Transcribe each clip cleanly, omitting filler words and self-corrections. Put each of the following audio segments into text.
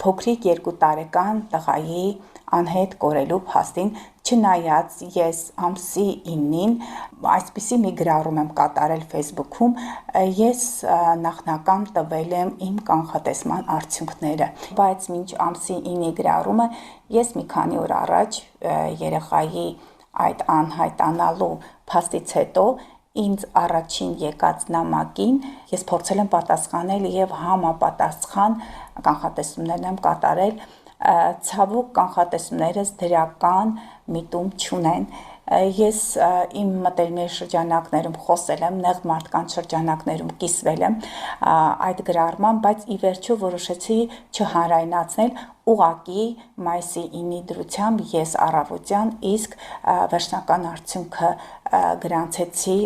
փոքրիկ 2 տարեկան տղայի անհետ կորելու փաստին, չնայած ես ամսի 9-ին այսպիսի մի գրառում եմ կատարել Facebook-ում, ես նախնական տվել եմ իմ կանխատեսման արդյունքները, բայց մինչ ամսի 9-ի գրառումը ես մի քանի օր առաջ երեխայի այդ անհայտանալու փաստից հետո ինձ առաջին եկած նամակին ես փորձել եմ պատասխանել եւ համապատասխան կանխատեսումներն եմ կատարել, ցավոք կանխատեսումներս դրական միտում չունեն, ես իմ մտերիմների շրջանակներում խոսել եմ, նեղ մարդկանց շրջանակներում կիսվել եմ այդ գրառմամբ, բայց ի վերջո որոշեցի չհանրայնացնել, ուղղակի մայիսի 9-ի դրությամբ ես առավոտյան իսկ վերջնական արդյունքը գրանցեցի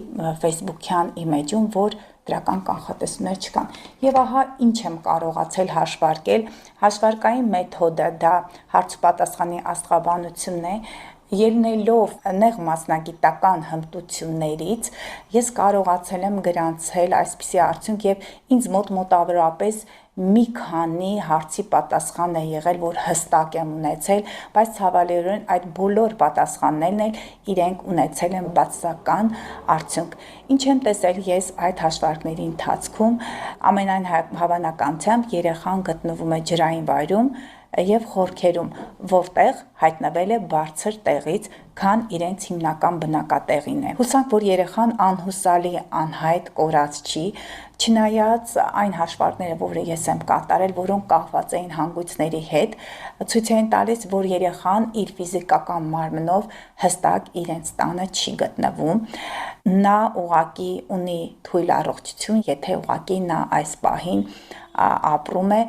Facebook-յան իմեջում, որ դրական կանխատեսումներ չկան։ Եվ ահա ինչ եմ կարողացել հաշվարկել, հաշվարկային մեթոդը դա հարց ու պատասխանի աստղաբանությունն է, ելնելով նեղ մասնագիտական հմտություններից ես կարողացել եմ գրանցել այսպիսի արդյունք եւ ինձ մոտավորապես մի քանի հարցի պատասխան է եղել, որ հստակ եմ ունեցել, բայց ցավալիորեն այդ բոլոր պատասխաններն էլ իրենք ունեցել են բացասական արդյունք։ Ինչ եմ տեսել ես այդ հաշվարկների ընթացքում, ամենայն հավանականությամբ երեխան գտնվում է ջրային վայրում եւ խորքերում, որտեղ հայտնվել է բարձր տեղից, քան իրենց հիմնական բնակատեղին է։ Հուսանք, որ երեխան անհուսալի անհայտ կորած չի, չնայած այն հաշվարկները, որը ես եմ կատարել, որոնք կախված էին հանգույցների հետ, ցույց են տալիս, որ երեխան իր ֆիզիկական մարմնով հստակ իրենց տանը չի գտնվում։ Նա ուղղակի ունի թույլ առողջություն, եթե ուղղակի նա այս պահին ապրում է,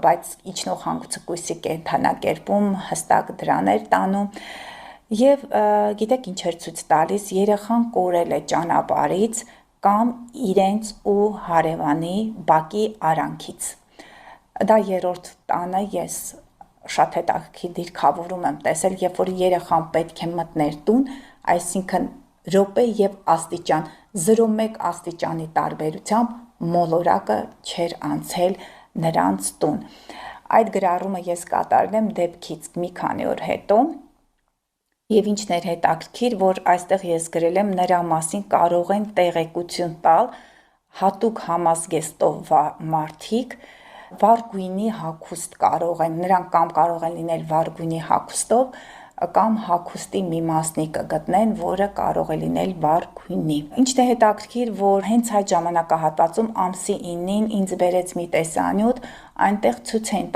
բայց իջնող հանգույցը կույսի կենդանակերպում հստակ դրան էր տանում։ Եվ գիտեք ինչ էր ցույց տալիս, երեխան կորել է ճանապարհից կամ իրենց ու հարևանի բակի արանքից։ Դա երրորդ տանը ես շատ հետաքրքիր դիրքավորում եմ տեսել, երբ որ երեխան պետք է մտներ տուն, այսինքն րոպե եւ աստիճան 0.1 աստիճանի տարբերությամբ մոլորակը չէր անցել նրանց տուն։ Այդ գրառումը ես կատարել եմ դեպքից մի քանի օր հետո եւ ինչն էր հետաքրքիր, որ այստեղ ես գրել եմ նրա մասին կարող են տեղեկություն տալ հատուկ համազգեստով մարդիկ, վառ գույնի հագուստ կարող են, նրանք կամ կարող են լինել վառ գույնի հագուստով կամ հագուստի մի մասնիկ կգտնեն, որը կարող է լինել վառ գույնի։ Ինչն է հետաքրքիր, որ հենց այդ ժամանակահատվածում ամսի 9-ին ինձ բերեց մի տեսանյութ, այնտեղ ցույց են